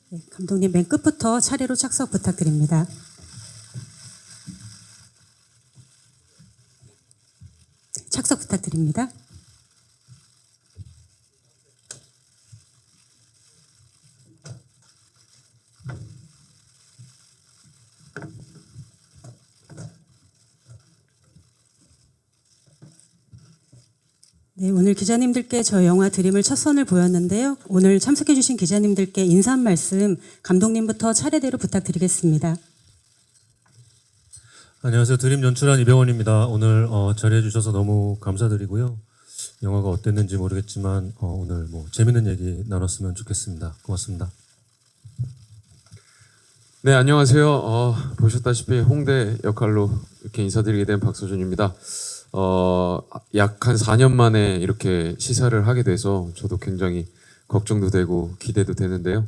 네, 감독님 맨 끝부터 차례로 착석 부탁드립니다. 착석 부탁드립니다. 네, 오늘 기자님들께 저 영화 드림을 첫 선을 보였는데요. 오늘 참석해주신 기자님들께 인사 한 말씀 감독님부터 차례대로 부탁드리겠습니다. 안녕하세요. 드림 연출한 이병헌입니다. 오늘 자리해 주셔서 너무 감사드리고요. 영화가 어땠는지 모르겠지만 오늘 뭐 재밌는 얘기 나눴으면 좋겠습니다. 고맙습니다. 네, 안녕하세요. 보셨다시피 홍대 역할로 이렇게 인사드리게 된 박서준입니다. 약 한 4년 만에 이렇게 시사를 하게 돼서 저도 굉장히 걱정도 되고 기대도 되는데요.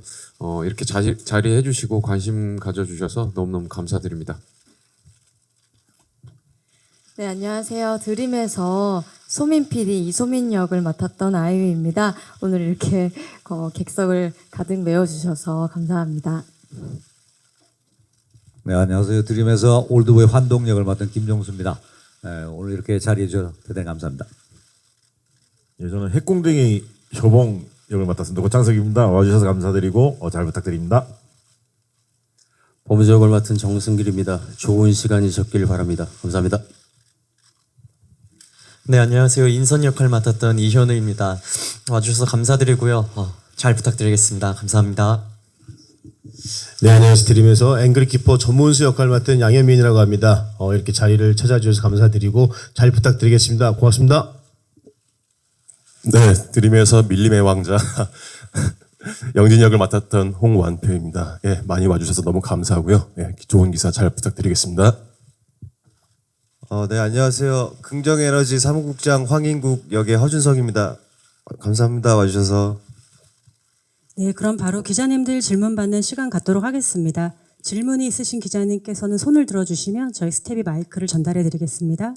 이렇게 자리해 주시고 관심 가져주셔서 너무너무 감사드립니다. 네, 안녕하세요. 드림에서 소민 PD 이소민 역을 맡았던 아이유입니다. 오늘 이렇게 객석을 가득 메워주셔서 감사합니다. 네, 안녕하세요. 드림에서 올드보이 환동 역을 맡은 김종수입니다. 네, 오늘 이렇게 자리해 주셔서 대단히 감사합니다. 예, 저는 핵공댕이 효봉 역을 맡았습니다. 고창석입니다. 와주셔서 감사드리고 잘 부탁드립니다. 범죄 역을 맡은 정승길입니다. 좋은 시간이셨길 바랍니다. 감사합니다. 네, 안녕하세요. 인선 역할 맡았던 이현우입니다. 와주셔서 감사드리고요. 잘 부탁드리겠습니다. 감사합니다. 네, 안녕하세요. 드림에서 앵그리키퍼 전문수 역할 맡은 양현민이라고 합니다. 이렇게 자리를 찾아주셔서 감사드리고 잘 부탁드리겠습니다. 고맙습니다. 네, 드림에서 밀림의 왕자 영진 역을 맡았던 홍완표입니다. 예, 많이 와주셔서 너무 감사하고요. 예, 좋은 기사 잘 부탁드리겠습니다. 네, 안녕하세요. 긍정에너지 사무국장 황인국 역의 허준성입니다. 감사합니다. 와주셔서. 네, 그럼 바로 기자님들 질문 받는 시간 갖도록 하겠습니다. 질문이 있으신 기자님께서는 손을 들어주시면 저희 스텝이 마이크를 전달해 드리겠습니다.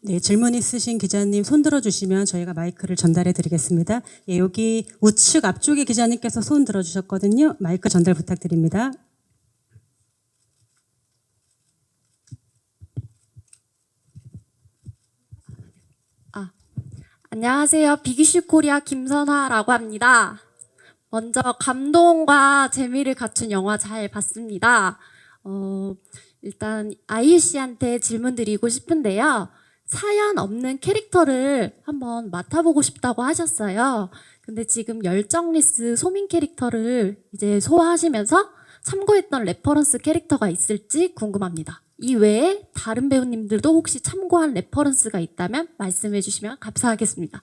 네, 질문 있으신 기자님 손 들어주시면 저희가 마이크를 전달해 드리겠습니다. 예, 여기 우측 앞쪽에 기자님께서 손 들어주셨거든요. 마이크 전달 부탁드립니다. 안녕하세요. 비기슈 코리아 김선화라고 합니다. 먼저 감동과 재미를 갖춘 영화 잘 봤습니다. 일단 아이유 씨한테 질문 드리고 싶은데요. 사연 없는 캐릭터를 한번 맡아보고 싶다고 하셨어요. 근데 지금 열정리스 소민 캐릭터를 이제 소화하시면서 참고했던 레퍼런스 캐릭터가 있을지 궁금합니다. 이 외에 다른 배우님들도 혹시 참고한 레퍼런스가 있다면 말씀해 주시면 감사하겠습니다.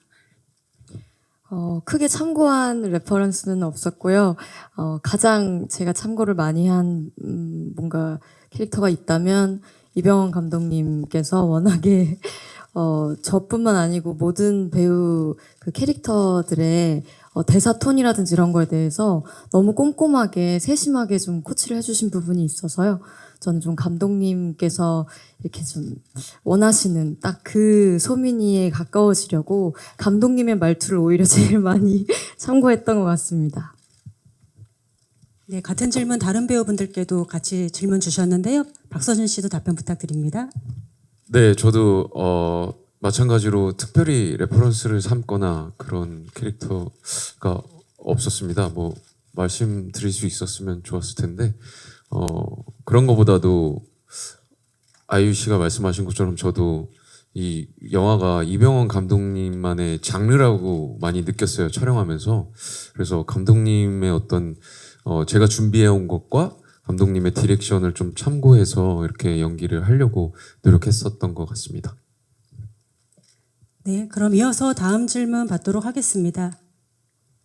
크게 참고한 레퍼런스는 없었고요. 가장 제가 참고를 많이 한 뭔가 캐릭터가 있다면 이병헌 감독님께서 워낙에 저뿐만 아니고 모든 배우 그 캐릭터들의 대사 톤이라든지 이런 거에 대해서 너무 꼼꼼하게 세심하게 좀 코치를 해주신 부분이 있어서요. 저는 좀 감독님께서 이렇게 좀 원하시는 딱 그 소민이에 가까워지려고 감독님의 말투를 오히려 제일 많이 참고했던 것 같습니다. 네, 같은 질문 다른 배우분들께도 같이 질문 주셨는데요. 박서준 씨도 답변 부탁드립니다. 네, 저도 마찬가지로 특별히 레퍼런스를 삼거나 그런 캐릭터가 없었습니다. 뭐 말씀드릴 수 있었으면 좋았을 텐데 그런 거보다도 아이유 씨가 말씀하신 것처럼 저도 이 영화가 이병헌 감독님만의 장르라고 많이 느꼈어요. 촬영하면서. 그래서 감독님의 어떤 제가 준비해온 것과 감독님의 디렉션을 좀 참고해서 이렇게 연기를 하려고 노력했었던 것 같습니다. 네, 그럼 이어서 다음 질문 받도록 하겠습니다.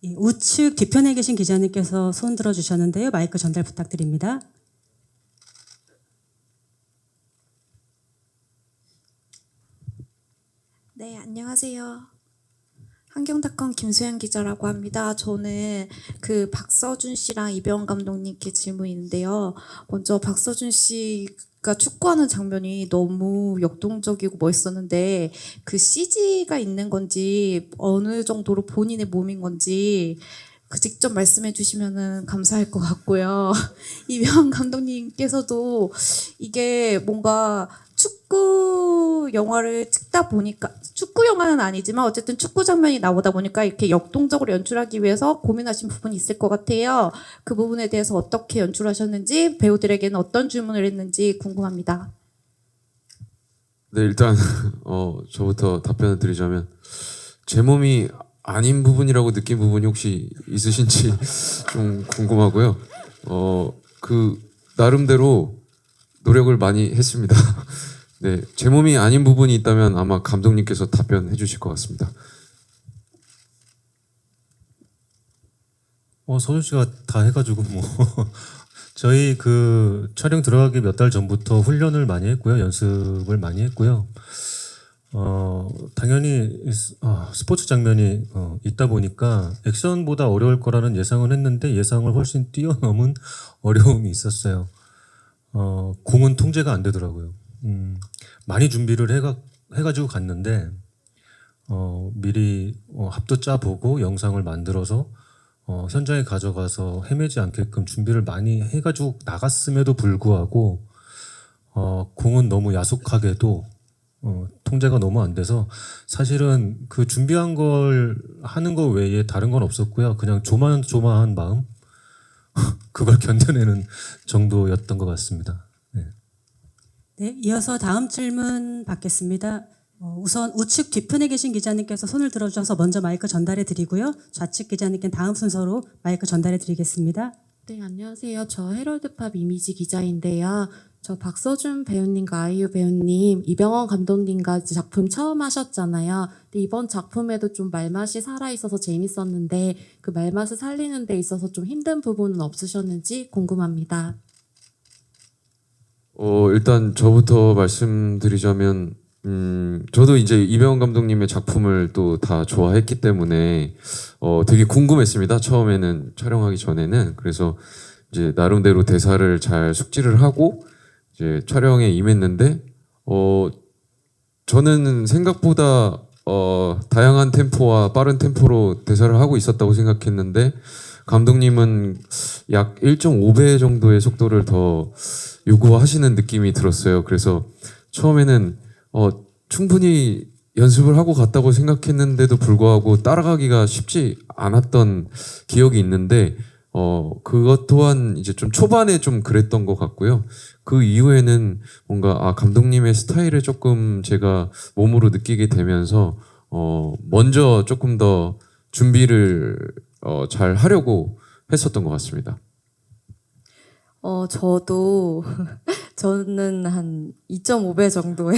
예, 우측 뒤편에 계신 기자님께서 손 들어주셨는데요. 마이크 전달 부탁드립니다. 네, 안녕하세요. 환경닷컴 김수현 기자라고 합니다. 저는 그 박서준 씨랑 이병헌 감독님께 질문이 있는데요. 먼저 박서준 씨가 축구하는 장면이 너무 역동적이고 멋있었는데 그 CG가 있는 건지 어느 정도로 본인의 몸인 건지 그 직접 말씀해 주시면은 감사할 것 같고요. 이병헌 감독님께서도 이게 뭔가 축구 영화를 찍다 보니까 축구 영화는 아니지만 어쨌든 축구 장면이 나오다 보니까 이렇게 역동적으로 연출하기 위해서 고민하신 부분이 있을 것 같아요. 그 부분에 대해서 어떻게 연출하셨는지 배우들에게는 어떤 질문을 했는지 궁금합니다. 네, 일단 저부터 답변을 드리자면 제 몸이 아닌 부분이라고 느낀 부분이 혹시 있으신지 좀 궁금하고요. 그 나름대로 노력을 많이 했습니다. 네, 제 몸이 아닌 부분이 있다면 아마 감독님께서 답변해 주실 것 같습니다. 서준 씨가 다 해가지고 뭐 저희 그 촬영 들어가기 몇 달 전부터 훈련을 많이 했고요, 연습을 많이 했고요. 당연히 스포츠 장면이 있다 보니까 액션보다 어려울 거라는 예상은 했는데 예상을 훨씬 뛰어넘은 어려움이 있었어요. 공은 통제가 안 되더라고요. 많이 준비를 해가지고 갔는데 미리 합도 짜보고 영상을 만들어서 현장에 가져가서 헤매지 않게끔 준비를 많이 해가지고 나갔음에도 불구하고 공은 너무 야속하게도 통제가 너무 안 돼서 사실은 그 준비한 걸 하는 거 외에 다른 건 없었고요. 그냥 조마조마한 마음 그걸 견뎌내는 정도였던 것 같습니다. 네. 네, 이어서 다음 질문 받겠습니다. 우선 우측 뒤편에 계신 기자님께서 손을 들어주셔서 먼저 마이크 전달해 드리고요. 좌측 기자님께 다음 순서로 마이크 전달해 드리겠습니다. 네, 안녕하세요. 저 헤럴드팝 이미지 기자인데요. 저 박서준 배우님과 아이유 배우님, 이병헌 감독님과 작품 처음 하셨잖아요. 근데 이번 작품에도 좀 말맛이 살아있어서 재밌었는데 그 말맛을 살리는 데 있어서 좀 힘든 부분은 없으셨는지 궁금합니다. 일단 저부터 말씀드리자면 저도 이제 이병헌 감독님의 작품을 또 다 좋아했기 때문에 되게 궁금했습니다. 처음에는 촬영하기 전에는. 그래서 이제 나름대로 대사를 잘 숙지를 하고 이제 촬영에 임했는데 저는 생각보다 다양한 템포와 빠른 템포로 대사를 하고 있었다고 생각했는데 감독님은 약 1.5배 정도의 속도를 더 요구하시는 느낌이 들었어요. 그래서 처음에는 충분히 연습을 하고 갔다고 생각했는데도 불구하고 따라가기가 쉽지 않았던 기억이 있는데 그것 또한 이제 좀 초반에 좀 그랬던 것 같고요. 그 이후에는 뭔가 감독님의 스타일을 조금 제가 몸으로 느끼게 되면서 먼저 조금 더 준비를 잘 하려고 했었던 것 같습니다. 저는 한 2.5배 정도의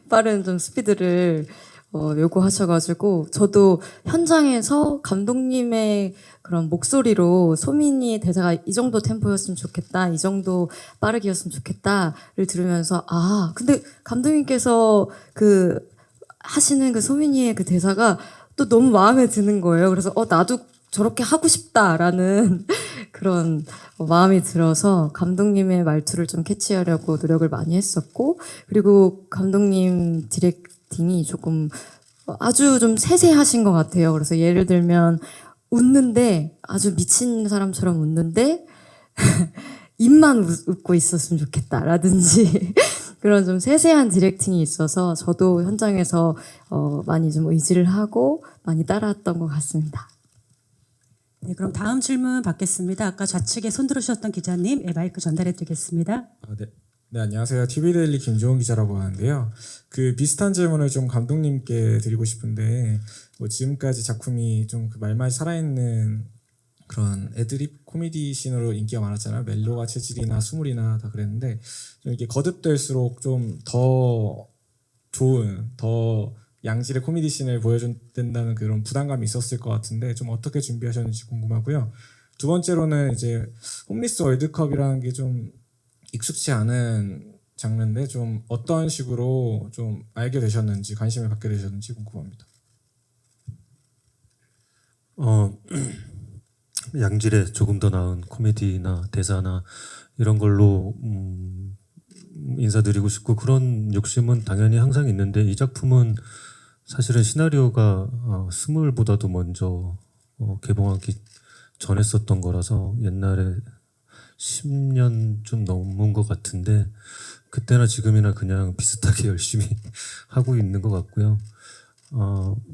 빠른 좀 스피드를 요구하셔가지고 저도 현장에서 감독님의 그런 목소리로 소민이의 대사가 이 정도 템포였으면 좋겠다, 이 정도 빠르기였으면 좋겠다를 들으면서 근데 감독님께서 그 하시는 그 소민이의 그 대사가 또 너무 마음에 드는 거예요. 그래서 나도 저렇게 하고 싶다라는 그런 마음이 들어서 감독님의 말투를 좀 캐치하려고 노력을 많이 했었고, 그리고 감독님 디렉팅이 조금 아주 좀 세세하신 것 같아요. 그래서 예를 들면 웃는데 아주 미친 사람처럼 웃는데 입만 웃고 있었으면 좋겠다라든지 그런 좀 세세한 디렉팅이 있어서 저도 현장에서 많이 좀 의지를 하고 많이 따라왔던 것 같습니다. 네, 그럼 다음 질문 받겠습니다. 아까 좌측에 손 들어주셨던 기자님, 마이크 전달해 드리겠습니다. 네, 안녕하세요. TV데일리 김조은 기자라고 하는데요. 그 비슷한 질문을 좀 감독님께 드리고 싶은데 지금까지 작품이 좀 그 말맛이 살아있는 그런 애드립 코미디 씬으로 인기가 많았잖아요. 멜로와 체질이나 수물이나 다 그랬는데 좀 이렇게 거듭될수록 좀 더 좋은, 더 양질의 코미디 씬을 보여준다는 그런 부담감이 있었을 것 같은데 좀 어떻게 준비하셨는지 궁금하고요. 두 번째로는 이제 홈리스 월드컵이라는 게 좀 익숙치 않은 장르인데 좀 어떤 식으로 좀 알게 되셨는지 관심을 갖게 되셨는지 궁금합니다. 양질의 조금 더 나은 코미디나 대사나 이런 걸로 인사드리고 싶고 그런 욕심은 당연히 항상 있는데 이 작품은 사실은 시나리오가 스물보다도 먼저 개봉하기 전에 썼던 거라서 옛날에 10년 좀 넘은 것 같은데 그때나 지금이나 그냥 비슷하게 열심히 하고 있는 것 같고요.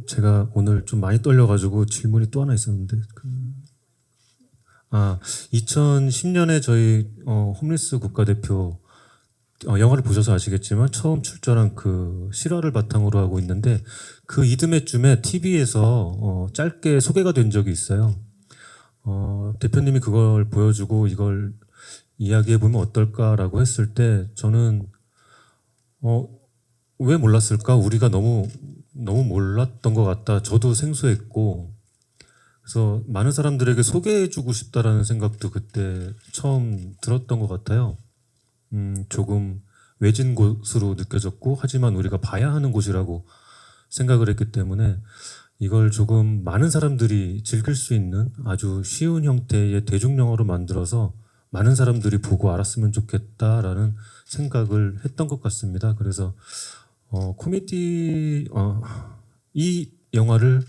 제가 오늘 좀 많이 떨려가지고 질문이 또 하나 있었는데 2010년에 저희 홈리스 국가대표 영화를 보셔서 아시겠지만 처음 출전한 그 실화를 바탕으로 하고 있는데 그 이듬해쯤에 TV에서 짧게 소개가 된 적이 있어요. 대표님이 그걸 보여주고 이걸 이야기해 보면 어떨까라고 했을 때 저는 왜 몰랐을까? 우리가 너무 몰랐던 것 같다. 저도 생소했고 그래서 많은 사람들에게 소개해주고 싶다라는 생각도 그때 처음 들었던 것 같아요. 조금 외진 곳으로 느껴졌고 하지만 우리가 봐야 하는 곳이라고 생각을 했기 때문에 이걸 조금 많은 사람들이 즐길 수 있는 아주 쉬운 형태의 대중영화로 만들어서 많은 사람들이 보고 알았으면 좋겠다라는 생각을 했던 것 같습니다. 그래서 코미디 이 영화를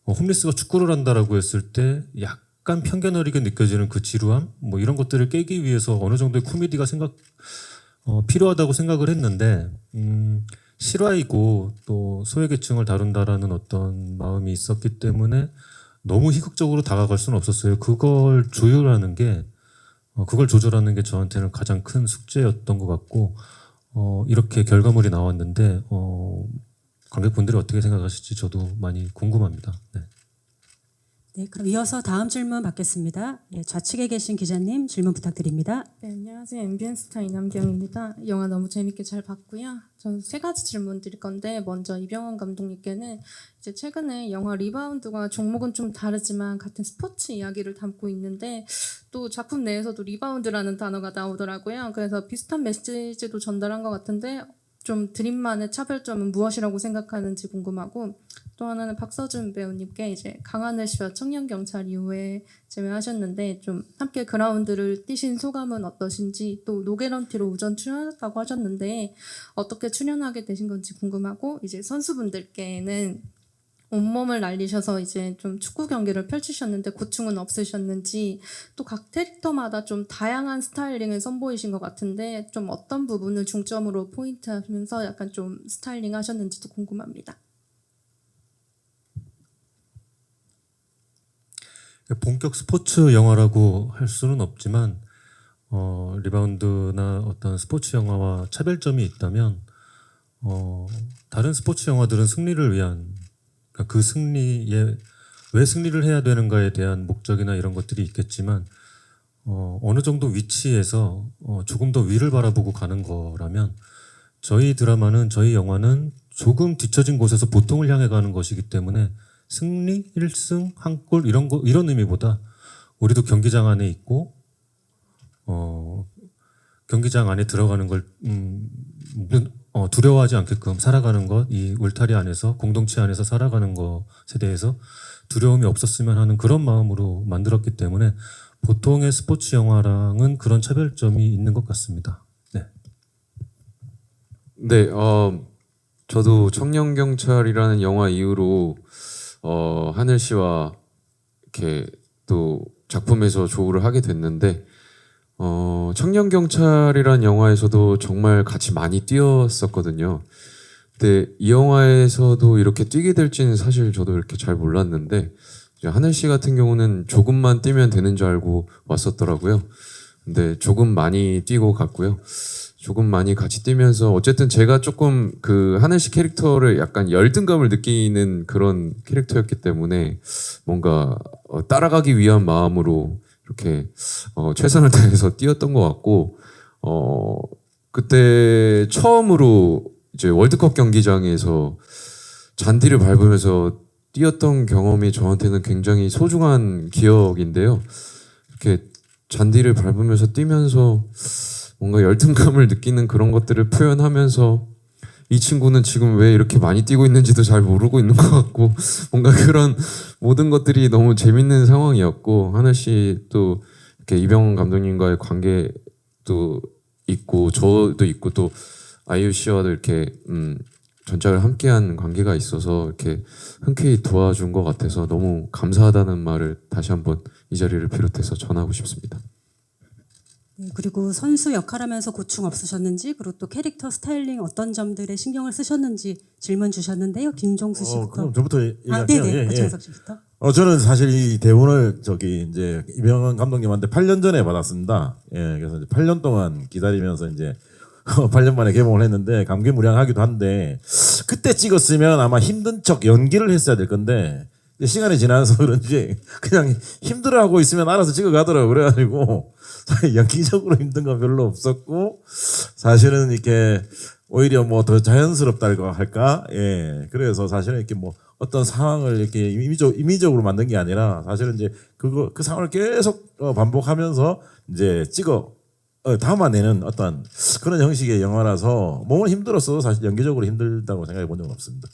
홈리스가 축구를 한다라고 했을 때 약간 편견 어리게 느껴지는 그 지루함 뭐 이런 것들을 깨기 위해서 어느 정도의 코미디가 필요하다고 생각을 했는데 실화이고 또 소외계층을 다룬다라는 어떤 마음이 있었기 때문에 너무 희극적으로 다가갈 수는 없었어요. 그걸 조율하는 게 그걸 조절하는 게 저한테는 가장 큰 숙제였던 것 같고 이렇게 결과물이 나왔는데 관객분들이 어떻게 생각하실지 저도 많이 궁금합니다. 네. 네, 그럼 이어서 다음 질문 받겠습니다. 예, 좌측에 계신 기자님 질문 부탁드립니다. 네, 안녕하세요. MBN 스타 이남경입니다. 영화 너무 재밌게 잘 봤고요. 저는 세 가지 질문 드릴 건데 먼저 이병헌 감독님께는 이제 최근에 영화 리바운드가 종목은 좀 다르지만 같은 스포츠 이야기를 담고 있는데 또 작품 내에서도 리바운드라는 단어가 나오더라고요. 그래서 비슷한 메시지도 전달한 것 같은데 좀 드림만의 차별점은 무엇이라고 생각하는지 궁금하고 또 하나는 박서준 배우님께 이제 강하늘 씨와 청년경찰 이후에 재회하셨는데 좀 함께 그라운드를 뛰신 소감은 어떠신지 또 노게런티로 우전 출연했다고 하셨는데 어떻게 출연하게 되신 건지 궁금하고 이제 선수분들께는 온몸을 날리셔서 이제 좀 축구 경기를 펼치셨는데 고충은 없으셨는지 또 각 캐릭터마다 좀 다양한 스타일링을 선보이신 것 같은데 좀 어떤 부분을 중점으로 포인트하면서 약간 좀 스타일링 하셨는지도 궁금합니다. 본격 스포츠 영화라고 할 수는 없지만 리바운드나 어떤 스포츠 영화와 차별점이 있다면 다른 스포츠 영화들은 승리를 위한 그 승리에 왜 승리를 해야 되는가에 대한 목적이나 이런 것들이 있겠지만 어느 정도 위치에서 조금 더 위를 바라보고 가는 거라면 저희 드라마는 저희 영화는 조금 뒤처진 곳에서 보통을 향해 가는 것이기 때문에 승리, 1승, 한 골 이런 의미보다 우리도 경기장 안에 있고 경기장 안에 들어가는 걸 두려워하지 않게끔 살아가는 것, 이 울타리 안에서 공동체 안에서 살아가는 것에 대해서 두려움이 없었으면 하는 그런 마음으로 만들었기 때문에 보통의 스포츠 영화랑은 그런 차별점이 있는 것 같습니다. 네. 네, 저도 청년경찰이라는 영화 이후로 하늘 씨와 이렇게 또 작품에서 조우를 하게 됐는데 청년경찰이란 영화에서도 정말 같이 많이 뛰었었거든요. 근데 이 영화에서도 이렇게 뛰게 될지는 사실 저도 이렇게 잘 몰랐는데 이제 하늘 씨 같은 경우는 조금만 뛰면 되는 줄 알고 왔었더라고요. 근데 조금 많이 뛰고 갔고요. 조금 많이 같이 뛰면서 어쨌든 제가 조금 그 하늘 씨 캐릭터를 약간 열등감을 느끼는 그런 캐릭터였기 때문에 뭔가 따라가기 위한 마음으로 이렇게 최선을 다해서 뛰었던 것 같고 그때 처음으로 이제 월드컵 경기장에서 잔디를 밟으면서 뛰었던 경험이 저한테는 굉장히 소중한 기억인데요. 이렇게 잔디를 밟으면서 뛰면서 뭔가 열등감을 느끼는 그런 것들을 표현하면서 이 친구는 지금 왜 이렇게 많이 뛰고 있는지도 잘 모르고 있는 것 같고 뭔가 그런 모든 것들이 너무 재밌는 상황이었고 하나씩 또 이렇게 이병헌 감독님과의 관계도 있고 저도 있고 또 아이유 씨와도 이렇게 전작을 함께한 관계가 있어서 이렇게 흔쾌히 도와준 것 같아서 너무 감사하다는 말을 다시 한번 이 자리를 비롯해서 전하고 싶습니다. 네, 그리고 선수 역할하면서 고충 없으셨는지 그리고 또 캐릭터 스타일링 어떤 점들에 신경을 쓰셨는지 질문 주셨는데요. 김종수 씨부터. 그럼 저부터 얘기할게요. 네네. 박정석 씨부터. 저는 사실 이 대본을 이제 이병헌 감독님한테 8년 전에 받았습니다. 예, 그래서 이제 8년 동안 기다리면서 이제 8년 만에 개봉을 했는데 감개무량하기도 한데 그때 찍었으면 아마 힘든 척 연기를 했어야 될 건데 시간이 지나서 그런지 그냥 힘들어하고 있으면 알아서 찍어가더라고요. 그래가지고 연기적으로 힘든 건 별로 없었고 사실은 이렇게 오히려 뭐 더 자연스럽다고 할까? 예. 그래서 사실은 이렇게 뭐 어떤 상황을 이렇게 임의적으로 만든 게 아니라 사실은 이제 그 상황을 계속 반복하면서 이제 담아내는 어떤 그런 형식의 영화라서 몸은 힘들었어도 사실 연기적으로 힘들다고 생각해 본 적은 없습니다.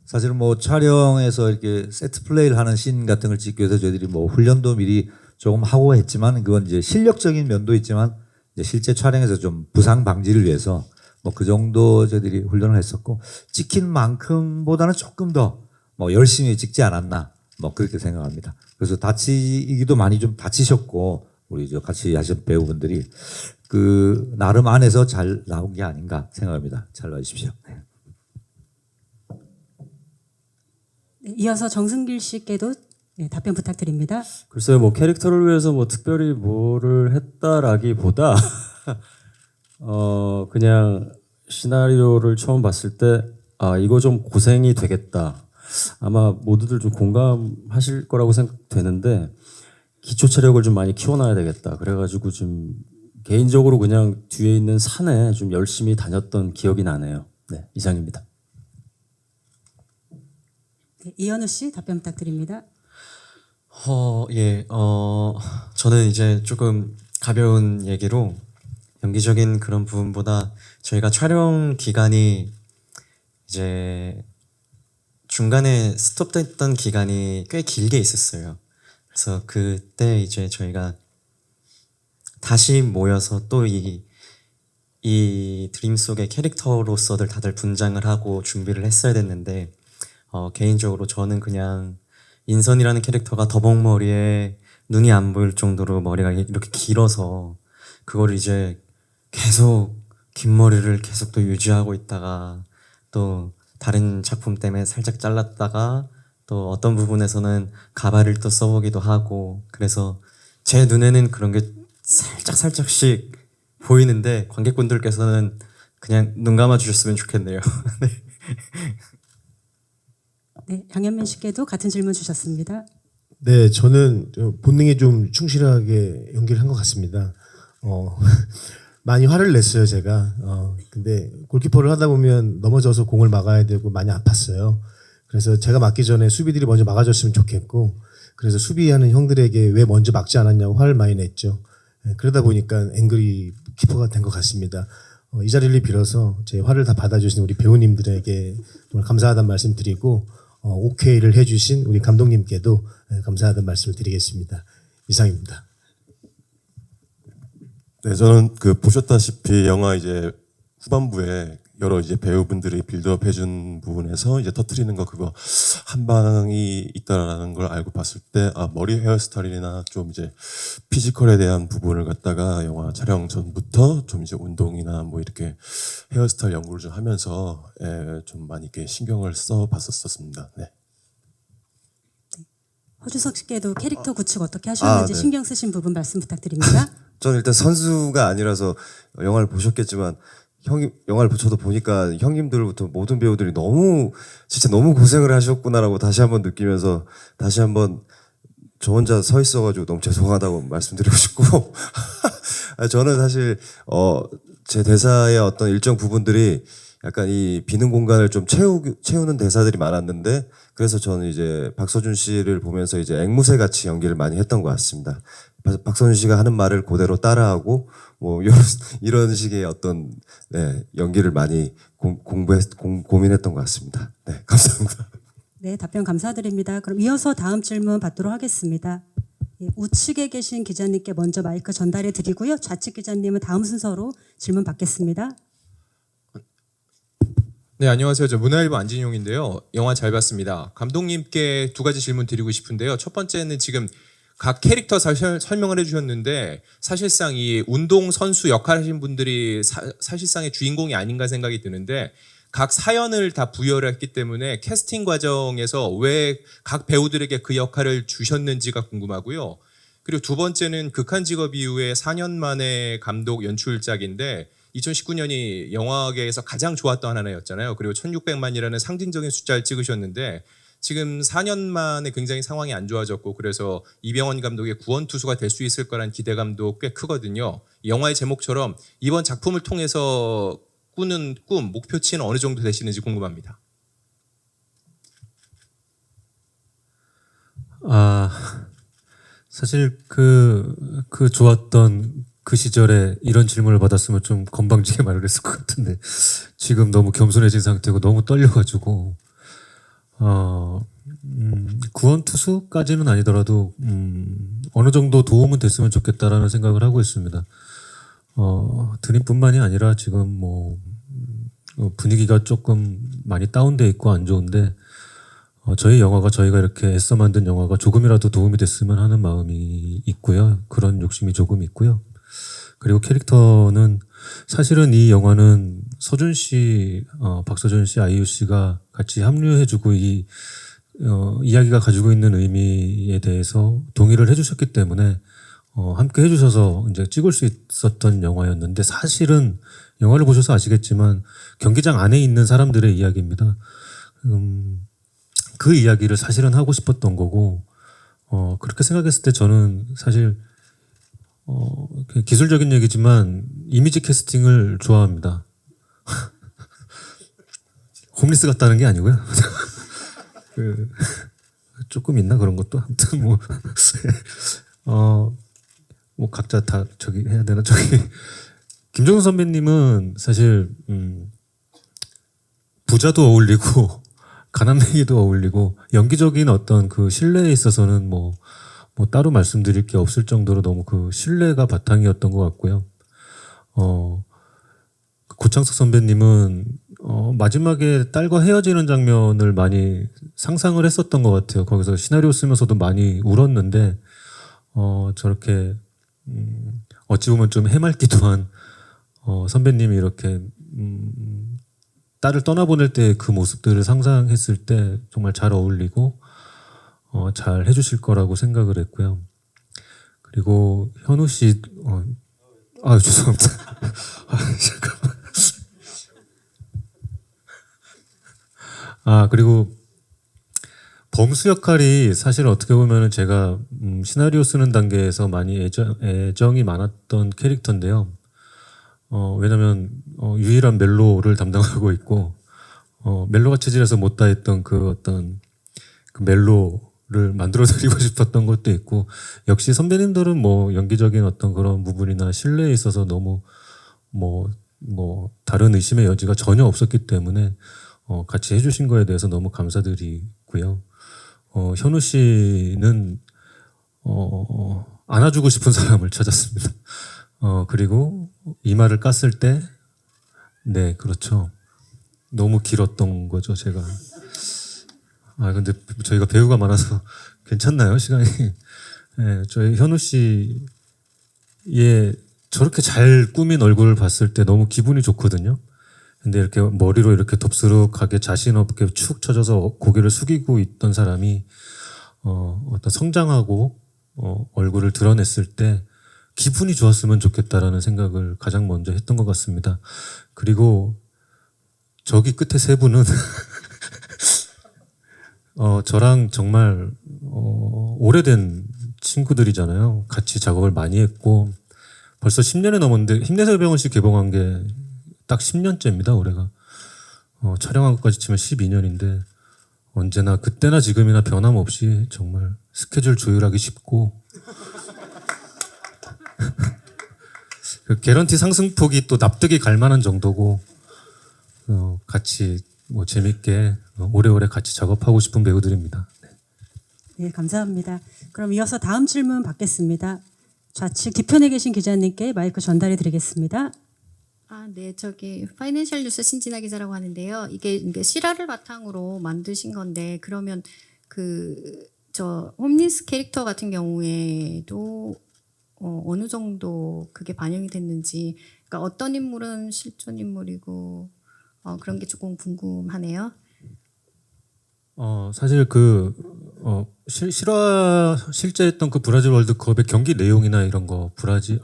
사실은 뭐 촬영에서 이렇게 세트 플레이를 하는 씬 같은 걸 찍기 위해서 저희들이 뭐 훈련도 미리 조금 하고 했지만 그건 이제 실력적인 면도 있지만 이제 실제 촬영에서 좀 부상 방지를 위해서 뭐 그 정도 저희들이 훈련을 했었고 찍힌 만큼보다는 조금 더 뭐 열심히 찍지 않았나 뭐 그렇게 생각합니다. 그래서 다치기도 많이 좀 다치셨고 우리 저 같이 하신 배우분들이 그 나름 안에서 잘 나온 게 아닌가 생각합니다. 잘 봐주십시오. 네. 네, 이어서 정승길 씨께도 네, 답변 부탁드립니다. 글쎄요, 뭐 캐릭터를 위해서 뭐 특별히 뭐를 했다라기보다 그냥 시나리오를 처음 봤을 때 아 이거 좀 고생이 되겠다. 아마 모두들 좀 공감하실 거라고 생각되는데 기초 체력을 좀 많이 키워놔야 되겠다. 그래가지고 좀 개인적으로 그냥 뒤에 있는 산에 좀 열심히 다녔던 기억이 나네요. 네, 이상입니다. 네, 이현우 씨 답변 부탁드립니다. 저는 이제 조금 가벼운 얘기로 연기적인 그런 부분보다 저희가 촬영 기간이 이제 중간에 스톱됐던 기간이 꽤 길게 있었어요. 그래서 그때 이제 저희가 다시 모여서 또 이 드림 속의 캐릭터로서들 다들 분장을 하고 준비를 했어야 됐는데 개인적으로 저는 그냥 인선이라는 캐릭터가 더벅머리에 눈이 안 보일 정도로 머리가 이렇게 길어서 그걸 이제 계속 긴 머리를 계속 또 유지하고 있다가 또 다른 작품 때문에 살짝 잘랐다가 또 어떤 부분에서는 가발을 또 써보기도 하고 그래서 제 눈에는 그런 게 살짝씩 보이는데 관객분들께서는 그냥 눈 감아 주셨으면 좋겠네요. 네. 네, 양현민 씨께도 같은 질문 주셨습니다. 네, 저는 본능에 좀 충실하게 연기를 한 것 같습니다. 많이 화를 냈어요, 제가. 근데 골키퍼를 하다 보면 넘어져서 공을 막아야 되고 많이 아팠어요. 그래서 제가 막기 전에 수비들이 먼저 막아줬으면 좋겠고, 그래서 수비하는 형들에게 왜 먼저 막지 않았냐고 화를 많이 냈죠. 그러다 보니까 앵그리 키퍼가 된 것 같습니다. 이 자리를 빌어서 제 화를 다 받아주신 우리 배우님들에게 정말 감사하다는 말씀 드리고, 오케이를 해주신 우리 감독님께도 감사하다는 말씀을 드리겠습니다. 이상입니다. 네, 저는 보셨다시피 영화 이제 후반부에 여러 이제 배우분들이 빌드업 해준 부분에서 이제 터트리는 거 그거 한 방이 있다라는 걸 알고 봤을 때 머리 헤어스타일이나 좀 이제 피지컬에 대한 부분을 갖다가 영화 촬영 전부터 좀 이제 운동이나 뭐 이렇게 헤어스타일 연구를 좀 하면서 좀 많이 이렇게 신경을 써 봤었습니다. 네. 허주석 씨께도 캐릭터 구축 어떻게 하셨는지 네. 신경 쓰신 부분 말씀 부탁드립니다. 저는 일단 선수가 아니라서 영화를 보셨겠지만 영화를 저도 보니까 형님들부터 모든 배우들이 진짜 너무 고생을 하셨구나라고 다시 한번 느끼면서 다시 한번 저 혼자 서 있어가지고 너무 죄송하다고 말씀드리고 싶고 저는 사실 제 대사의 어떤 일정 부분들이 약간 이 비는 공간을 좀 채우는 대사들이 많았는데 그래서 저는 이제 박서준 씨를 보면서 이제 앵무새 같이 연기를 많이 했던 것 같습니다. 박서준 씨가 하는 말을 그대로 따라하고 뭐 이런 식의 어떤 네, 연기를 많이 고민했던 것 같습니다. 네, 감사합니다. 네, 답변 감사드립니다. 그럼 이어서 다음 질문 받도록 하겠습니다. 예, 우측에 계신 기자님께 먼저 마이크 전달해 드리고요. 좌측 기자님은 다음 순서로 질문 받겠습니다. 네, 안녕하세요. 저 문화일보 안진용인데요. 영화 잘 봤습니다. 감독님께 두 가지 질문 드리고 싶은데요. 첫 번째는 지금 각 캐릭터 설명을 해주셨는데 사실상 이 운동 선수 역할 하신 분들이 사실상의 주인공이 아닌가 생각이 드는데 각 사연을 다 부여를 했기 때문에 캐스팅 과정에서 왜 각 배우들에게 그 역할을 주셨는지가 궁금하고요. 그리고 두 번째는 극한 직업 이후에 4년 만에 감독 연출작인데 2019년이 영화계에서 가장 좋았던 한 해였잖아요. 그리고 1600만이라는 상징적인 숫자를 찍으셨는데 지금 4년 만에 굉장히 상황이 안 좋아졌고 그래서 이병헌 감독의 구원투수가 될 수 있을 거란 기대감도 꽤 크거든요. 영화의 제목처럼 이번 작품을 통해서 꾸는 꿈, 목표치는 어느 정도 되시는지 궁금합니다. 사실 그 좋았던 그 시절에 이런 질문을 받았으면 좀 건방지게 말을 했을 것 같은데 지금 너무 겸손해진 상태고 너무 떨려가지고 구원투수까지는 아니더라도 어느 정도 도움은 됐으면 좋겠다라는 생각을 하고 있습니다. 드림뿐만이 아니라 지금 뭐 분위기가 조금 많이 다운돼 있고 안 좋은데 저희 영화가 저희가 이렇게 애써 만든 영화가 조금이라도 도움이 됐으면 하는 마음이 있고요. 그런 욕심이 조금 있고요. 그리고 캐릭터는 사실은 이 영화는 서준 씨, 박서준 씨, 아이유 씨가 같이 합류해주고 이 이야기가 가지고 있는 의미에 대해서 동의를 해주셨기 때문에 함께 해주셔서 이제 찍을 수 있었던 영화였는데 사실은 영화를 보셔서 아시겠지만 경기장 안에 있는 사람들의 이야기입니다. 그 이야기를 사실은 하고 싶었던 거고 그렇게 생각했을 때 저는 사실 기술적인 얘기지만 이미지 캐스팅을 좋아합니다. 홈리스 같다는 게 아니고요. 조금 있나 그런 것도 아무튼 뭐 각자 다 저기 해야 되나 저기 김종선 선배님은 사실 부자도 어울리고 가난뱅이도 어울리고 연기적인 어떤 그 신뢰에 있어서는 뭐 따로 말씀드릴 게 없을 정도로 너무 그 신뢰가 바탕이었던 것 같고요. 고창석 선배님은 마지막에 딸과 헤어지는 장면을 많이 상상을 했었던 것 같아요. 거기서 시나리오 쓰면서도 많이 울었는데 저렇게 어찌 보면 좀 해맑기도 한 선배님이 이렇게 딸을 떠나보낼 때 그 모습들을 상상했을 때 정말 잘 어울리고 잘 해주실 거라고 생각을 했고요. 그리고 현우 씨, 죄송합니다. 잠깐만. 그리고 범수 역할이 사실 어떻게 보면은 제가 시나리오 쓰는 단계에서 많이 애정이 많았던 캐릭터인데요. 왜냐면 유일한 멜로를 담당하고 있고 멜로가 체질에서 못다 했던 그 어떤 그 멜로를 만들어드리고 싶었던 것도 있고 역시 선배님들은 뭐 연기적인 어떤 그런 부분이나 신뢰에 있어서 너무 뭐 다른 의심의 여지가 전혀 없었기 때문에 같이 해주신 거에 대해서 너무 감사드리고요. 현우 씨는 안아주고 싶은 사람을 찾았습니다. 그리고 이마를 깠을 때, 네, 그렇죠. 너무 길었던 거죠, 제가. 근데 저희가 배우가 많아서 괜찮나요, 시간이? 네, 저희 현우 씨의 저렇게 잘 꾸민 얼굴을 봤을 때 너무 기분이 좋거든요. 근데 이렇게 머리로 이렇게 덥수룩하게 자신 없게 축 처져서 고개를 숙이고 있던 사람이 어떤 성장하고 얼굴을 드러냈을 때 기분이 좋았으면 좋겠다라는 생각을 가장 먼저 했던 것 같습니다. 그리고 저기 끝에 세 분은 저랑 정말 오래된 친구들이잖아요. 같이 작업을 많이 했고 벌써 10년이 넘었는데 힘내세요 병원 씨 개봉한 게 딱 10년째입니다 올해가. 촬영한 것까지 치면 12년인데 언제나 그때나 지금이나 변함없이 정말 스케줄 조율하기 쉽고 그 개런티 상승폭이 또 납득이 갈 만한 정도고 같이 뭐 재밌게 오래오래 같이 작업하고 싶은 배우들입니다. 네, 감사합니다. 그럼 이어서 다음 질문 받겠습니다. 좌측 뒤편에 계신 기자님께 마이크 전달해 드리겠습니다. 네, 저기 파이낸셜 뉴스 신진아 기자라고 하는데요. 이게 실화를 바탕으로 만드신 건데 그러면 저 홈리스 캐릭터 같은 경우에도 어느 정도 그게 반영이 됐는지, 그러니까 어떤 인물은 실존 인물이고 그런 게 조금 궁금하네요. 사실 실제 했던 그 브라질 월드컵의 경기 내용이나 이런 거 브라질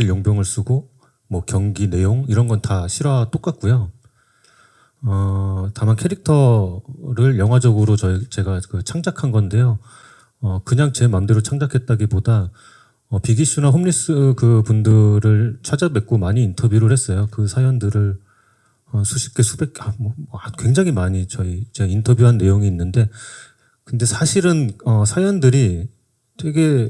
용병을 쓰고 뭐 경기 내용 이런 건 다 실화 똑같고요. 다만 캐릭터를 영화적으로 제가 창작한 건데요. 그냥 제 마음대로 창작했다기보다 비기슈나 홈리스 그 분들을 찾아뵙고 많이 인터뷰를 했어요. 그 사연들을 수십 개, 수백 개, 굉장히 많이 제가 인터뷰한 내용이 있는데, 근데 사실은 사연들이 되게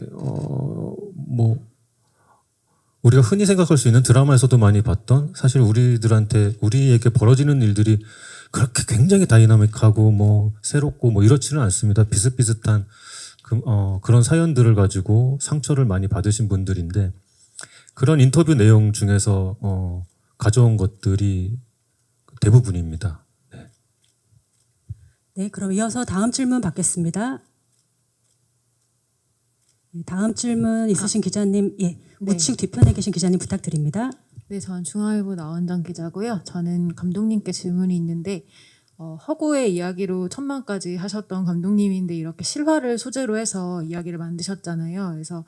우리가 흔히 생각할 수 있는 드라마에서도 많이 봤던, 사실 우리에게 벌어지는 일들이 그렇게 굉장히 다이나믹하고 뭐 새롭고 뭐 이렇지는 않습니다. 비슷비슷한 그런 사연들을 가지고 상처를 많이 받으신 분들인데, 그런 인터뷰 내용 중에서 가져온 것들이 대부분입니다. 네, 그럼 이어서 다음 질문 받겠습니다. 다음 질문 있으신 기자님, 우측 뒤편에 계신 기자님 부탁드립니다. 네, 전 중앙일보 나원장 기자고요. 저는 감독님께 질문이 있는데 허구의 이야기로 천만까지 하셨던 감독님인데 이렇게 실화를 소재로 해서 이야기를 만드셨잖아요. 그래서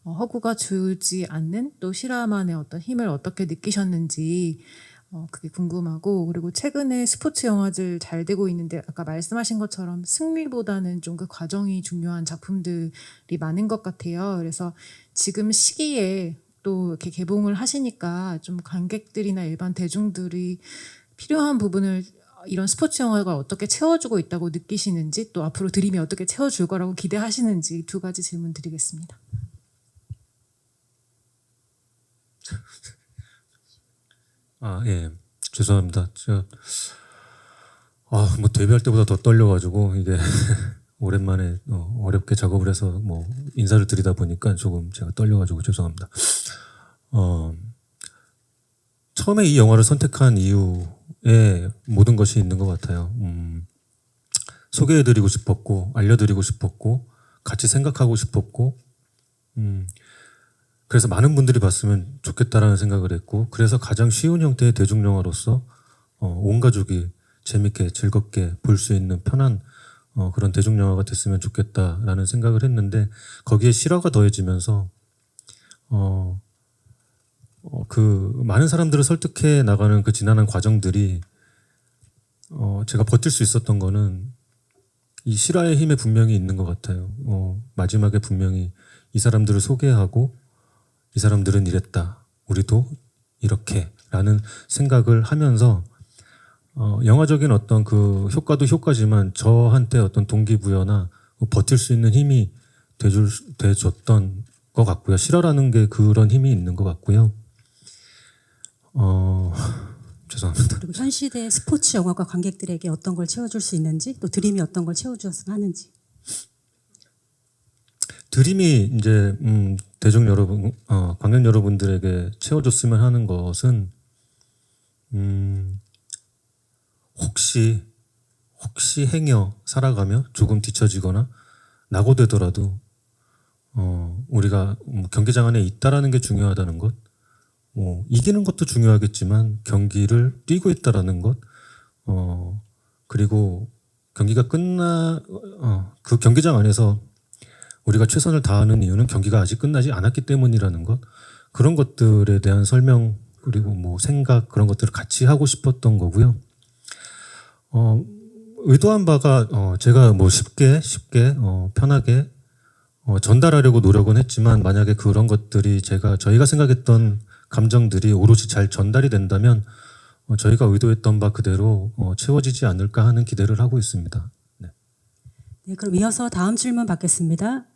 허구가 주지 않는 또 실화만의 어떤 힘을 어떻게 느끼셨는지 그게 궁금하고, 그리고 최근에 스포츠 영화들 잘 되고 있는데 아까 말씀하신 것처럼 승리보다는 좀 그 과정이 중요한 작품들이 많은 것 같아요. 그래서 지금 시기에 또 이렇게 개봉을 하시니까 좀 관객들이나 일반 대중들이 필요한 부분을 이런 스포츠 영화가 어떻게 채워주고 있다고 느끼시는지, 또 앞으로 드림이 어떻게 채워줄 거라고 기대하시는지 두 가지 질문 드리겠습니다. 예. 죄송합니다. 제가 뭐 데뷔할 때보다 더 떨려가지고 이게 오랜만에 어렵게 작업을 해서 뭐 인사를 드리다 보니까 조금 제가 떨려가지고 죄송합니다. 처음에 이 영화를 선택한 이유에 모든 것이 있는 것 같아요. 소개해드리고 싶었고, 알려드리고 싶었고, 같이 생각하고 싶었고, 그래서 많은 분들이 봤으면 좋겠다라는 생각을 했고, 그래서 가장 쉬운 형태의 대중영화로서 온 가족이 재밌게 즐겁게 볼 수 있는 편한 그런 대중영화가 됐으면 좋겠다라는 생각을 했는데, 거기에 실화가 더해지면서 그 많은 사람들을 설득해 나가는 그 지난한 과정들이 제가 버틸 수 있었던 거는 이 실화의 힘에 분명히 있는 것 같아요. 마지막에 분명히 이 사람들을 소개하고, 이 사람들은 이랬다, 우리도 이렇게 라는 생각을 하면서 영화적인 어떤 그 효과도 효과지만 저한테 어떤 동기부여나 버틸 수 있는 힘이 돼줬던 것 같고요. 실화라는 게 그런 힘이 있는 것 같고요. 죄송합니다. 그리고 현 시대 스포츠 영화가 관객들에게 어떤 걸 채워줄 수 있는지, 또 드림이 어떤 걸 채워주었으면 하는지. 드림이 이제 대중 여러분, 관객 여러분들에게 채워줬으면 하는 것은 혹시 행여 살아가며 조금 뒤처지거나 낙오되더라도 우리가 경기장 안에 있다라는 게 중요하다는 것, 이기는 것도 중요하겠지만 경기를 뛰고 있다라는 것, 그리고 경기가 그 경기장 안에서 우리가 최선을 다하는 이유는 경기가 아직 끝나지 않았기 때문이라는 것, 그런 것들에 대한 설명, 그리고 뭐 생각, 그런 것들을 같이 하고 싶었던 거고요. 의도한 바가 제가 뭐 쉽게 편하게 전달하려고 노력은 했지만, 만약에 그런 것들이 저희가 생각했던 감정들이 오롯이 잘 전달이 된다면 저희가 의도했던 바 그대로 채워지지 않을까 하는 기대를 하고 있습니다. 네. 네, 그럼 이어서 다음 질문 받겠습니다.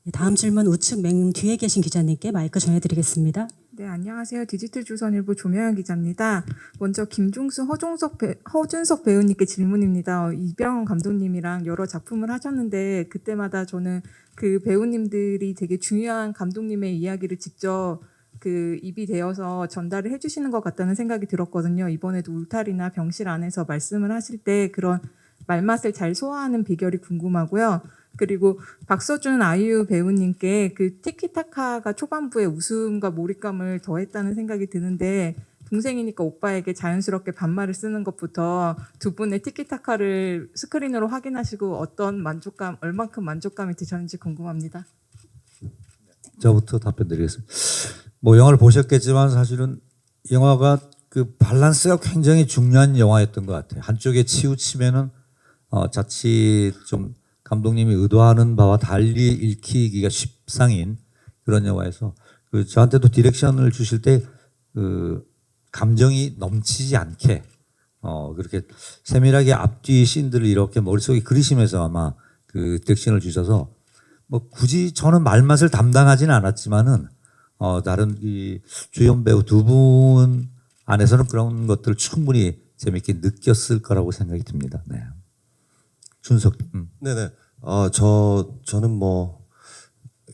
네, 다음 질문 우측 맨 뒤에 계신 기자님께 마이크 전해드리겠습니다. 네, 안녕하세요. 디지털조선일보 조명현 기자입니다. 먼저 김종수, 허준석 배우님께 질문입니다. 이병헌 감독님이랑 여러 작품을 하셨는데 그때마다 저는 그 배우님들이 되게 중요한 감독님의 이야기를 직접 그 입이 되어서 전달을 해주시는 것 같다는 생각이 들었거든요. 이번에도 울타리나 병실 안에서 말씀을 하실 때 그런 말맛을 잘 소화하는 비결이 궁금하고요. 그리고 박서준 아이유 배우님께 그 티키타카가 초반부에 웃음과 몰입감을 더했다는 생각이 드는데 동생이니까 오빠에게 자연스럽게 반말을 쓰는 것부터 두 분의 티키타카를 스크린으로 확인하시고 어떤 만족감, 얼만큼 만족감이 드셨는지 궁금합니다. 저부터 답변드리겠습니다. 뭐 영화를 보셨겠지만 사실은 영화가 그 밸런스가 굉장히 중요한 영화였던 것 같아요. 한쪽에 치우치면은 자칫 좀 감독님이 의도하는 바와 달리 읽히기가 쉽상인 그런 영화에서 그 저한테도 디렉션을 주실 때 그 감정이 넘치지 않게 그렇게 세밀하게 앞뒤 씬들을 이렇게 머릿속에 그리시면서 아마 그 디렉션을 주셔서 뭐 굳이 저는 말맛을 담당하지는 않았지만은 다른 이 주연 배우 두 분 안에서는 그런 것들을 충분히 재밌게 느꼈을 거라고 생각이 듭니다. 네. 준석. 네네. 저는 뭐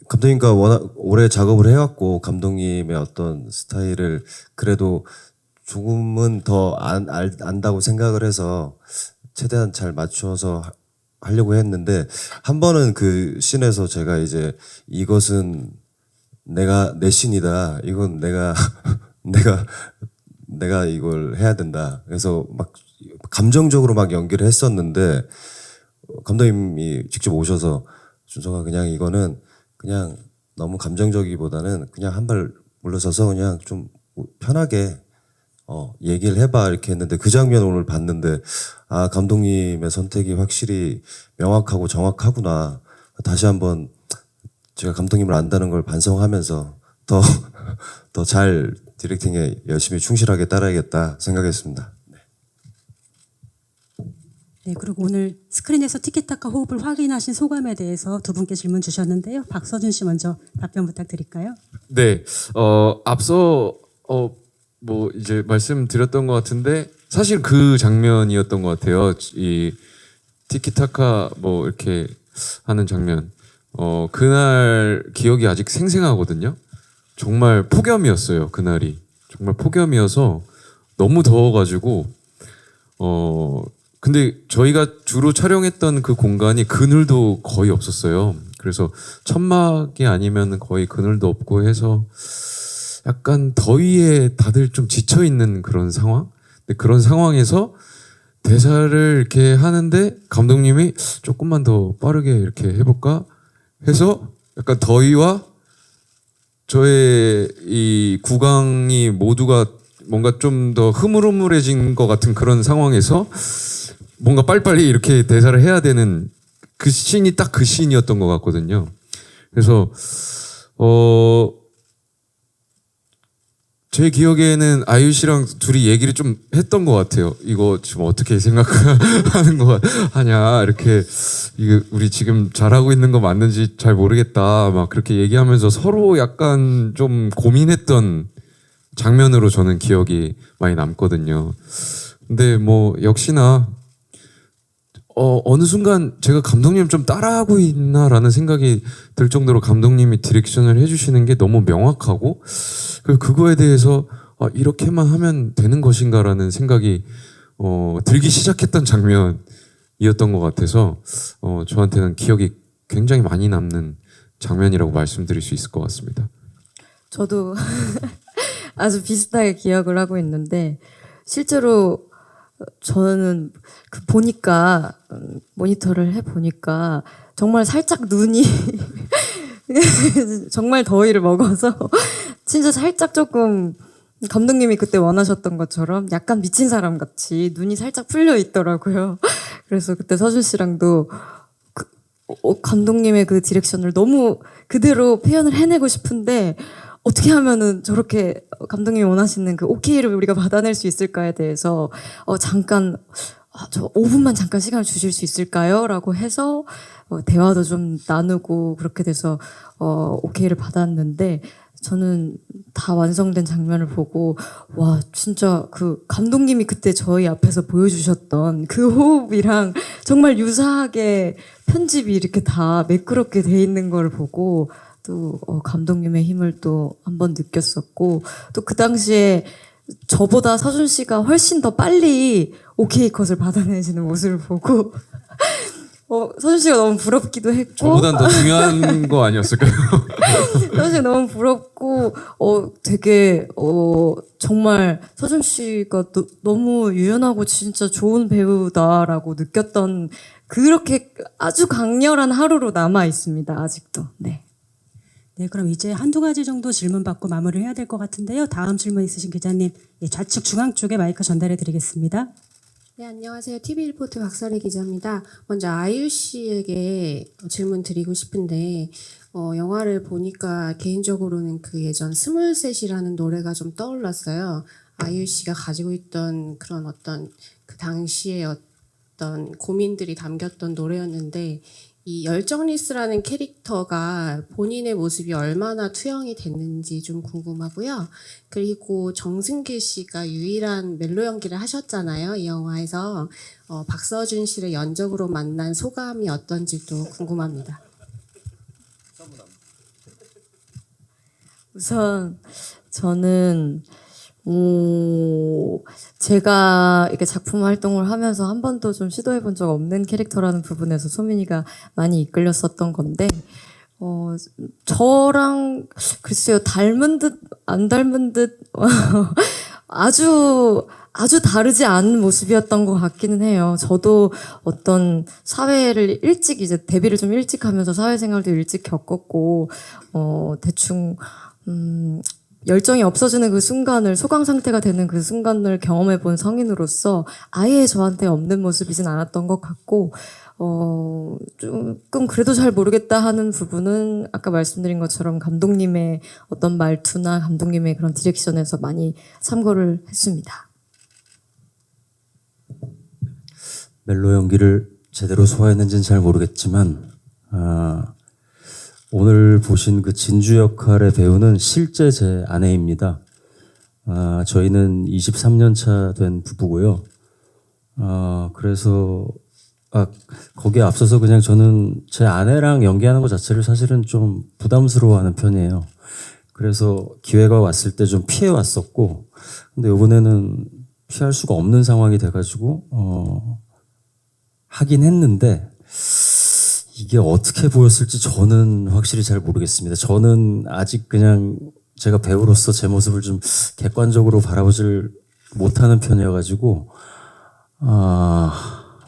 감독님과 워낙 오래 작업을 해왔고 감독님의 어떤 스타일을 그래도 조금은 더 안다고 생각을 해서 최대한 잘 맞춰서 하려고 했는데 한 번은 그 씬에서 제가 이제 이것은 내 씬이다. 이건 내가 이걸 해야 된다. 그래서 막 감정적으로 막 연기를 했었는데 감독님이 직접 오셔서 준석아 그냥 이거는 그냥 너무 감정적이보다는 그냥 한 발 물러서서 그냥 좀 편하게 얘기를 해봐 이렇게 했는데 그 장면 오늘 봤는데 아 감독님의 선택이 확실히 명확하고 정확하구나. 다시 한번 제가 감독님을 안다는 걸 반성하면서 더 잘 디렉팅에 열심히 충실하게 따라야겠다 생각했습니다. 네, 그리고 오늘 스크린에서 티키타카 호흡을 확인하신 소감에 대해서 두 분께 질문 주셨는데요. 박서준 씨 먼저 답변 부탁드릴까요? 네, 앞서 뭐 이제 말씀드렸던 것 같은데 사실 그 장면이었던 것 같아요. 이 티키타카 뭐 이렇게 하는 장면. 그날 기억이 아직 생생하거든요. 정말 폭염이었어요. 그날이 정말 폭염이어서 너무 더워가지고 근데 저희가 주로 촬영했던 그 공간이 그늘도 거의 없었어요. 그래서 천막이 아니면 거의 그늘도 없고 해서 약간 더위에 다들 좀 지쳐 있는 그런 상황. 근데 그런 상황에서 대사를 이렇게 하는데 감독님이 조금만 더 빠르게 이렇게 해볼까 해서 약간 더위와 저의 이 구강이 모두가 뭔가 좀 더 흐물흐물해진 것 같은 그런 상황에서 뭔가 빨리빨리 이렇게 대사를 해야 되는 그 씬이 딱 그 씬이었던 것 같거든요. 그래서 제 기억에는 아이유 씨랑 둘이 얘기를 좀 했던 것 같아요. 이거 지금 어떻게 생각하는 거 하냐 이렇게 이거 우리 지금 잘하고 있는 거 맞는지 잘 모르겠다 막 그렇게 얘기하면서 서로 약간 좀 고민했던 장면으로 저는 기억이 많이 남거든요. 근데 뭐 역시나 어느 순간 제가 감독님 좀 따라하고 있나라는 생각이 들 정도로 감독님이 디렉션을 해주시는 게 너무 명확하고 그거에 대해서 이렇게만 하면 되는 것인가라는 생각이 들기 시작했던 장면이었던 것 같아서 저한테는 기억이 굉장히 많이 남는 장면이라고 말씀드릴 수 있을 것 같습니다. 저도 아주 비슷하게 기억을 하고 있는데 실제로 저는 그 보니까 모니터를 해 보니까 정말 살짝 눈이 정말 더위를 먹어서 진짜 살짝 조금 감독님이 그때 원하셨던 것처럼 약간 미친 사람 같이 눈이 살짝 풀려 있더라고요. 그래서 그때 서준 씨랑도 감독님의 그 디렉션을 너무 그대로 표현을 해내고 싶은데 어떻게 하면은 저렇게 감독님이 원하시는 그 오케이를 우리가 받아낼 수 있을까에 대해서 잠깐 저 5분만 잠깐 시간을 주실 수 있을까요? 라고 해서 대화도 좀 나누고 그렇게 돼서 오케이를 받았는데 저는 다 완성된 장면을 보고 와 진짜 그 감독님이 그때 저희 앞에서 보여주셨던 그 호흡이랑 정말 유사하게 편집이 이렇게 다 매끄럽게 돼 있는 걸 보고 또 감독님의 힘을 또 한번 느꼈었고 또 그 당시에 저보다 서준 씨가 훨씬 더 빨리 오케이 컷을 받아내시는 모습을 보고 서준 씨가 너무 부럽기도 했고 저보단 더 중요한 거 아니었을까요? 서준 씨가 너무 부럽고 되게 정말 서준 씨가 너무 유연하고 진짜 좋은 배우다라고 느꼈던 그렇게 아주 강렬한 하루로 남아 있습니다. 아직도. 네. 네, 그럼 이제 한두 가지 정도 질문 받고 마무리를 해야 될 것 같은데요. 다음 질문 있으신 기자님, 좌측 중앙 쪽에 마이크 전달해 드리겠습니다. 네, 안녕하세요. TV리포트 박설희 기자입니다. 먼저 아이유 씨에게 질문 드리고 싶은데 영화를 보니까 개인적으로는 그 예전 스물셋이라는 노래가 좀 떠올랐어요. 아이유 씨가 가지고 있던 그런 어떤 그 당시의 어떤 고민들이 담겼던 노래였는데 이 열정리스라는 캐릭터가 본인의 모습이 얼마나 투영이 됐는지 좀 궁금하고요. 그리고 정승길 씨가 유일한 멜로 연기를 하셨잖아요. 이 영화에서 박서준 씨를 연적으로 만난 소감이 어떤지도 궁금합니다. 우선 저는 제가 이렇게 작품 활동을 하면서 한 번도 좀 시도해 본 적 없는 캐릭터라는 부분에서 소민이가 많이 이끌렸었던 건데 저랑 글쎄요 닮은 듯 안 닮은 듯 아주 다르지 않은 모습이었던 것 같기는 해요. 저도 어떤 사회를 일찍 이제 데뷔를 좀 일찍 하면서 사회생활도 일찍 겪었고 대충 열정이 없어지는 그 순간을 소강 상태가 되는 그 순간을 경험해 본 성인으로서 아예 저한테 없는 모습이진 않았던 것 같고 조금 그래도 잘 모르겠다 하는 부분은 아까 말씀드린 것처럼 감독님의 어떤 말투나 감독님의 그런 디렉션에서 많이 참고를 했습니다. 멜로 연기를 제대로 소화했는지는 잘 모르겠지만 오늘 보신 그 진주 역할의 배우는 실제 제 아내입니다. 저희는 23년 차 된 부부고요. 그래서 거기에 앞서서 그냥 저는 제 아내랑 연기하는 것 자체를 사실은 좀 부담스러워하는 편이에요. 그래서 기회가 왔을 때 좀 피해 왔었고, 근데 이번에는 피할 수가 없는 상황이 돼가지고 하긴 했는데. 이게 어떻게 보였을지 저는 확실히 잘 모르겠습니다. 저는 아직 그냥 제가 배우로서 제 모습을 좀 객관적으로 바라보질 못하는 편이어가지고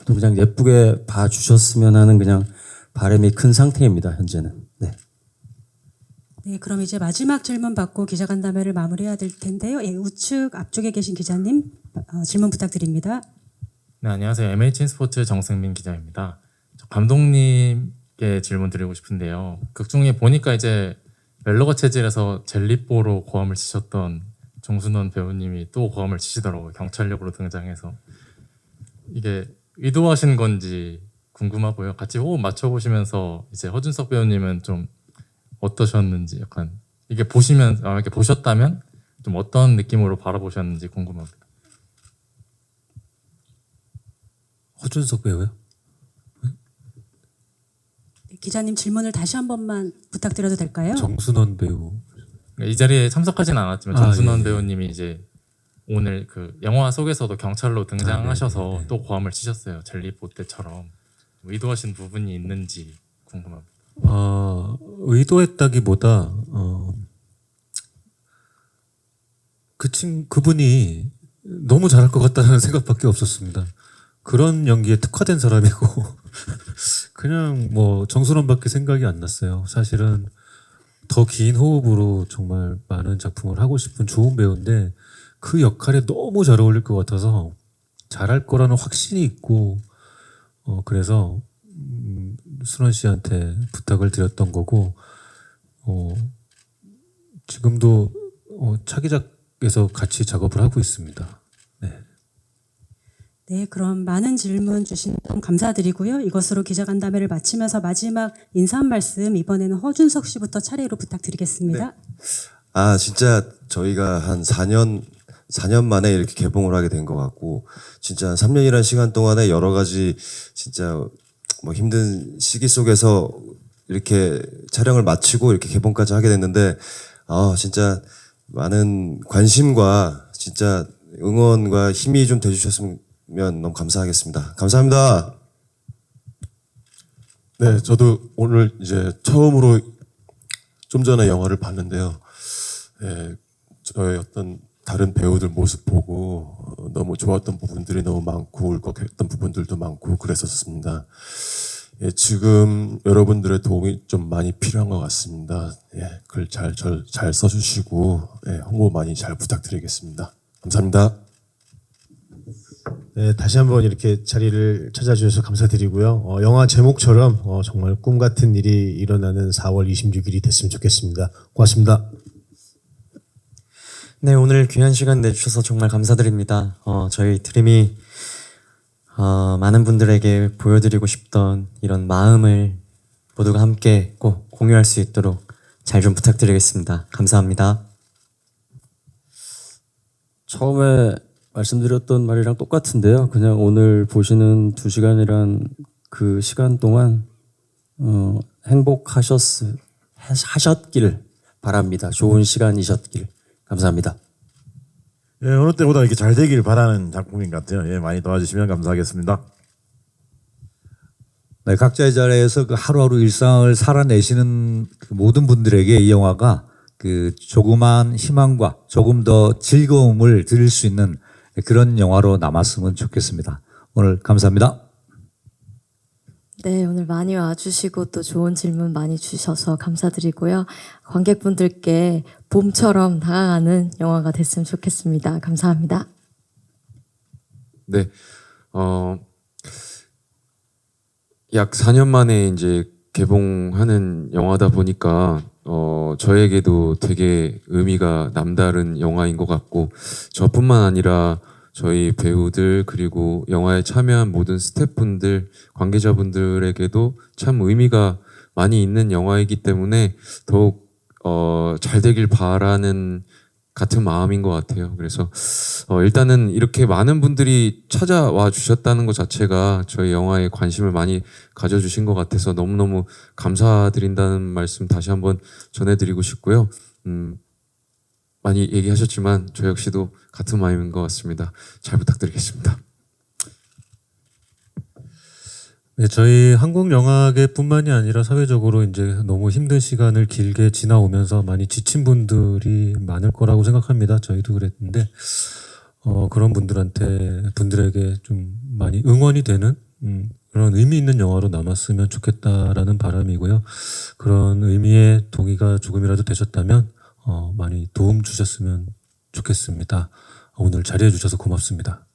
또 그냥 예쁘게 봐주셨으면 하는 그냥 바람이 큰 상태입니다. 현재는. 네. 네, 그럼 이제 마지막 질문 받고 기자간담회를 마무리해야 될 텐데요. 우측 앞쪽에 계신 기자님 질문 부탁드립니다. 네, 안녕하세요. MHN스포츠 정승민 기자입니다. 감독님께 질문 드리고 싶은데요. 극 중에 보니까 이제 멜로가 체질에서 젤리뽀로 고함을 치셨던 정순원 배우님이 또 고함을 치시더라고요. 경찰력으로 등장해서. 이게 의도하신 건지 궁금하고요. 같이 호흡 맞춰보시면서 이제 허준석 배우님은 좀 어떠셨는지 약간 이게 이렇게 보셨다면 좀 어떤 느낌으로 바라보셨는지 궁금합니다. 허준석 배우요? 기자님 질문을 다시 한 번만 부탁드려도 될까요? 정순원 배우. 이 자리에 참석하지는 않았지만 정순원 예. 배우님이 이제 오늘 그 영화 속에서도 경찰로 등장하셔서 또 고함을 치셨어요. 젤리뽀 때처럼. 의도하신 부분이 있는지 궁금합니다. 의도했다기보다 그분이 너무 잘할 것 같다는 생각밖에 없었습니다. 그런 연기에 특화된 사람이고 그냥 뭐 정순원밖에 생각이 안 났어요. 사실은 더 긴 호흡으로 정말 많은 작품을 하고 싶은 좋은 배우인데 그 역할에 너무 잘 어울릴 것 같아서 잘할 거라는 확신이 있고 그래서 순원 씨한테 부탁을 드렸던 거고 지금 지금도 차기작에서 같이 작업을 하고 있습니다. 네, 그럼 많은 질문 주신 점 감사드리고요. 이것으로 기자간담회를 마치면서 마지막 인사 한 말씀 이번에는 허준석 씨부터 차례로 부탁드리겠습니다. 아 진짜 저희가 한 4년 만에 이렇게 개봉을 하게 된 것 같고 진짜 한 3년이라는 시간 동안에 여러 가지 진짜 뭐 힘든 시기 속에서 이렇게 촬영을 마치고 이렇게 개봉까지 하게 됐는데 진짜 많은 관심과 진짜 응원과 힘이 좀 돼주셨으면 너무 감사하겠습니다. 감사합니다. 네, 저도 오늘 이제 처음으로 좀 전에 영화를 봤는데요. 저의 어떤 다른 배우들 모습 보고 너무 좋았던 부분들이 너무 많고 울컥했던 부분들도 많고 그랬었습니다. 지금 여러분들의 도움이 좀 많이 필요한 것 같습니다. 글 잘 써주시고 홍보 많이 잘 부탁드리겠습니다. 감사합니다. 네, 다시 한번 이렇게 자리를 찾아주셔서 감사드리고요. 영화 제목처럼 정말 꿈 같은 일이 일어나는 4월 26일이 됐으면 좋겠습니다. 고맙습니다. 네, 오늘 귀한 시간 내주셔서 정말 감사드립니다. 저희 드림이 많은 분들에게 보여드리고 싶던 이런 마음을 모두가 함께 꼭 공유할 수 있도록 잘 좀 부탁드리겠습니다. 감사합니다. 처음에 말씀드렸던 말이랑 똑같은데요. 그냥 오늘 보시는 2시간이란 그 시간 동안 행복하셨길 바랍니다. 좋은 시간이셨길. 감사합니다. 어느 때보다 이렇게 잘 되길 바라는 작품인 것 같아요. 많이 도와주시면 감사하겠습니다. 네, 각자의 자리에서 그 하루하루 일상을 살아내시는 그 모든 분들에게 이 영화가 그 조그만 희망과 조금 더 즐거움을 드릴 수 있는 그런 영화로 남았으면 좋겠습니다. 오늘 감사합니다. 네, 오늘 많이 와주시고 또 좋은 질문 많이 주셔서 감사드리고요. 관객분들께 봄처럼 다가가는 영화가 됐으면 좋겠습니다. 감사합니다. 네, 약 4년 만에 이제 개봉하는 영화다 보니까 저에게도 되게 의미가 남다른 영화인 것 같고 저뿐만 아니라 저희 배우들 그리고 영화에 참여한 모든 스태프분들, 관계자분들에게도 참 의미가 많이 있는 영화이기 때문에 더욱 잘 되길 바라는 같은 마음인 것 같아요. 그래서 일단은 이렇게 많은 분들이 찾아와 주셨다는 것 자체가 저희 영화에 관심을 많이 가져주신 것 같아서 너무너무 감사드린다는 말씀 다시 한번 전해드리고 싶고요. 많이 얘기하셨지만 저 역시도 같은 마음인 것 같습니다. 잘 부탁드리겠습니다. 네, 저희 한국 영화계뿐만이 아니라 사회적으로 이제 너무 힘든 시간을 길게 지나오면서 많이 지친 분들이 많을 거라고 생각합니다. 저희도 그랬는데 그런 분들에게 좀 많이 응원이 되는 그런 의미 있는 영화로 남았으면 좋겠다라는 바람이고요. 그런 의미의 동의가 조금이라도 되셨다면 많이 도움 주셨으면 좋겠습니다. 오늘 자리해 주셔서 고맙습니다.